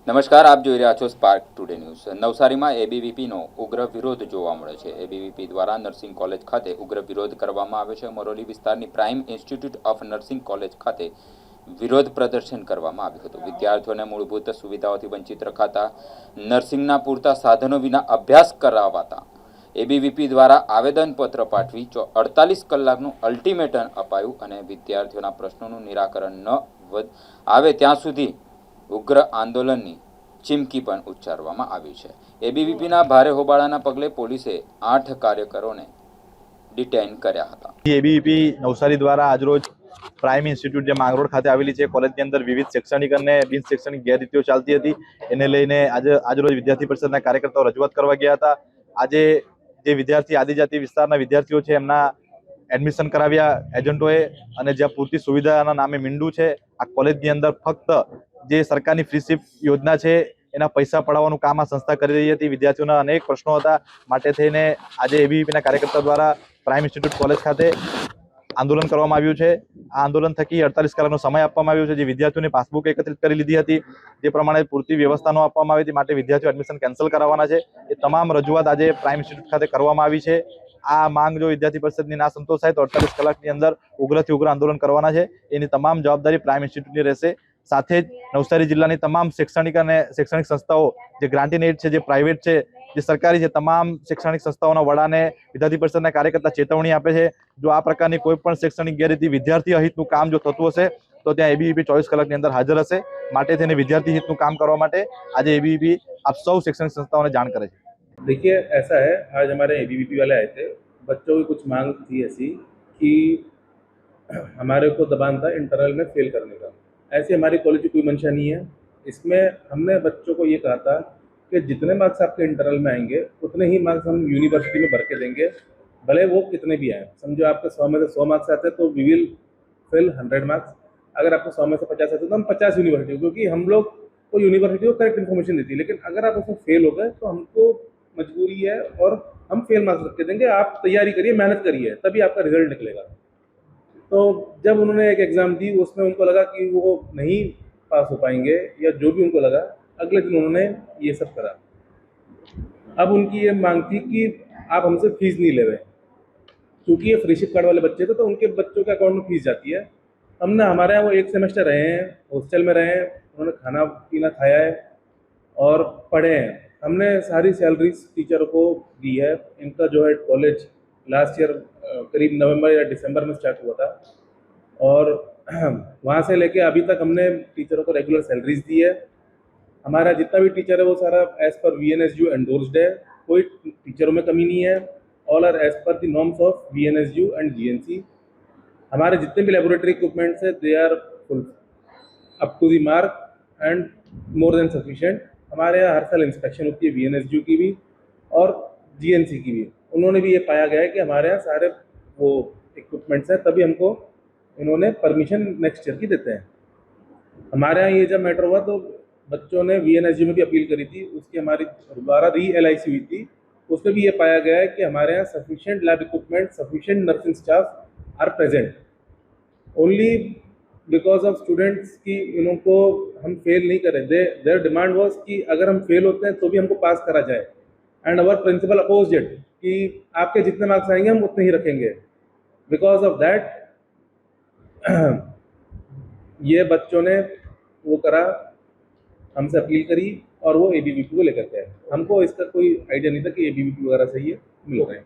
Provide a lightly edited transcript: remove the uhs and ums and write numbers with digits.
નમસ્કાર, આપ જોઈ રહ્યા છો સ્પાર્ક ટુડે ન્યૂઝ। નવસારીમાં એબીવીપીનો ઉગ્ર વિરોધ જોવા મળે છે। એબીવીપી દ્વારા નર્સિંગ કોલેજ ખાતે ઉગ્ર વિરોધ કરવામાં આવ્યો છે। મરોલી વિસ્તારની prime institute of nursing college ખાતે વિરોધ પ્રદર્શન કરવામાં આવ્યું હતું। વિદ્યાર્થીઓને મૂળભૂત સુવિધાઓથી વંચિત રખાતા, નર્સિંગના પૂરતા સાધનો વિના અભ્યાસ કરાવાતા એબીવીપી દ્વારા આવેદનપત્ર પાઠવી 48 કલાકનું અલ્ટિમેટમ અપાયું અને વિદ્યાર્થીઓના પ્રશ્નોનું નિરાકરણ ન આવે ત્યાં સુધી ઉગ્ર આંદોલનની ચીમકી પણ ઉચ્ચારવામાં આવી છે। એબીવીપીના ભારે હોબાળાના પગલે પોલીસે 8 કાર્યકરોને ડિટેઇન કર્યા હતા। એબીવીપી નવસારી દ્વારા આજરોજ પ્રાઇમ ઇન્સ્ટિટ્યૂટ જે માંગરોળ ખાતે આવેલી છે કોલેજની અંદર વિવિધ શૈક્ષણિક અને બિન શૈક્ષણિક ગેરરીતિઓ ચાલતી હતી, એને લઈને આજરોજ વિદ્યાર્થી પરિષદના કાર્યકર્તાઓ રજૂઆત કરવા ગયા હતા। આજે જે વિદ્યાર્થી આદિજાતિ વિસ્તારના વિદ્યાર્થીઓ છે એમના એડમિશન કરાવ્યા એજન્ટોએ, અને જ્યાં પૂરતી સુવિધાના નામે મીંડું છે આ કોલેજની અંદર ફક્ત જે સરકારની ફ્રી શિફ્ટ યોજના છે એના પૈસા પડાવવાનું કામ આ સંસ્થા કરી રહી હતી। વિદ્યાર્થીઓના અનેક પ્રશ્નો હતા, માટે થઈને આજે એબીવીપીના કાર્યકર્તા દ્વારા પ્રાઇમ ઇન્સ્ટિટ્યૂટ કોલેજ ખાતે આંદોલન કરવામાં આવ્યું છે। આ આંદોલન થકી 48 કલાકનો સમય આપવામાં આવ્યો છે। જે વિદ્યાર્થીઓની પાસબુક એકત્રિત કરી લીધી હતી, જે પ્રમાણે પૂરતી વ્યવસ્થા ન આપવામાં આવી હતી, માટે વિદ્યાર્થીઓ એડમિશન કેન્સલ કરાવવાના છે। એ તમામ રજૂઆત આજે પ્રાઇમ ઇન્સ્ટિટ્યૂટ ખાતે કરવામાં આવી છે। આ માંગ જો વિદ્યાર્થી પરિષદની ના સંતોષાય તો 48 કલાકની અંદર ઉગ્રથી ઉગ્ર આંદોલન કરવાના છે। એની તમામ જવાબદારી પ્રાઇમ ઇન્સ્ટિટ્યૂટની રહેશે। સાથે જ નવસારી જિલ્લાની તમામ શૈક્ષણિક અને શૈક્ષણિક સંસ્થાઓ જે ગ્રાન્ટીન એડ છે, જે પ્રાઇવેટ છે, જે સરકારી છે, તમામ શૈક્ષણિક સંસ્થાઓના વડાને વિદ્યાર્થી પરિષદના કાર્યકર્તા ચેતવણી આપે છે, જો આ પ્રકારની કોઈ પણ શૈક્ષણિક ગેરરીતિ વિદ્યાર્થી અહિતનું કામ જો થતું હશે તો ત્યાં એબીવીપી 24 કલાકની અંદર હાજર હશે। માટે થઈને વિદ્યાર્થી હિતનું કામ કરવા માટે આજે एबीवीपी आप सौ शैक्षणिक संस्थाओं ने जान करे। देखिए, ऐसा है, आज हमारे एबीवीपी वाले आए थे। बच्चों की कुछ मांग थी ऐसी कि हमारे को दबान था इंटरनल में फेल करने का। ऐसे हमारी कॉलेज की कोई मंशा नहीं है। इसमें हमने बच्चों को ये कहा था कि जितने मार्क्स आपके इंटरनल में आएंगे उतने ही मार्क्स हम यूनिवर्सिटी में भर के देंगे, भले वो कितने भी आए। समझो आपके 100 में से 100 मार्क्स आते हैं तो वी विल फिल 100 मार्क्स। अगर आपको 100 में से 50 आते तो हम 50 यूनिवर्सिटी, क्योंकि हम लोग को यूनिवर्सिटी को करेक्ट इन्फॉर्मेशन देती है। लेकिन अगर आप उसमें फेल हो गए तो हमको मजबूरी है और हम फेल मार्क्स रख के देंगे। आप तैयारी करिए, मेहनत करिए, तभी आपका रिजल्ट निकलेगा। तो जब उन्होंने एक एग्ज़ाम दी, उसमें उनको लगा कि वो नहीं पास हो पाएंगे या जो भी उनको लगा, अगले दिन उन्होंने ये सब करा। अब उनकी ये मांग थी कि आप हमसे फीस नहीं ले रहे, क्योंकि ये फ्री शिप कार्ड वाले बच्चे थे तो उनके बच्चों के अकाउंट में फीस जाती है। हमने हमारे यहाँ वो 1 सेमेस्टर रहे हैं, हॉस्टल में रहे हैं, उन्होंने खाना पीना खाया है और पढ़े हैं। हमने सारी सैलरीज टीचरों को दी है। इनका जो है कॉलेज लास्ट ईयर करीब नवंबर या दिसंबर में स्टार्ट हुआ था, और वहाँ से लेके अभी तक हमने टीचरों को रेगुलर सैलरीज दी है। हमारा जितना भी टीचर है वो सारा एज पर VNSU एंडोर्स्ड है, कोई टीचरों में कमी नहीं है। All are as per the norms of VNSU and GNC। हमारे जितने भी लेबोरेटरी इक्विपमेंट्स है they are full up to the mark and more than sufficient. हमारे यहाँ हर साल इंस्पेक्शन होती है VNSU की भी और GNC की भी। उन्होंने भी ये पाया गया है कि हमारे यहाँ सारे वो इक्विपमेंट्स हैं, तभी हमको इन्होंने परमिशन नेक्स्ट ईयर की देते हैं। हमारे यहाँ ये जब मैटर हुआ तो बच्चों ने VNSU में भी अपील करी थी, उसकी हमारी दोबारा LIC हुई थी, उसमें भी ये पाया गया है कि हमारे यहाँ sufficient lab equipment, sufficient nursing staff are present. Only because of students की इनको हम फेल नहीं करें। देयर डिमांड वाज कि अगर हम फेल होते हैं तो भी हमको पास करा जाए, and our principal opposed it कि आपके जितने मार्क्स आएंगे हम उतने ही रखेंगे। बिकॉज ऑफ दैट ये बच्चों ने वो करा, हमसे अपील करी और वो एबीवीपी को लेकर के आए। हमको इसका कोई आइडिया नहीं था कि एबीवीपी वगैरह से ये मिल रहे हैं।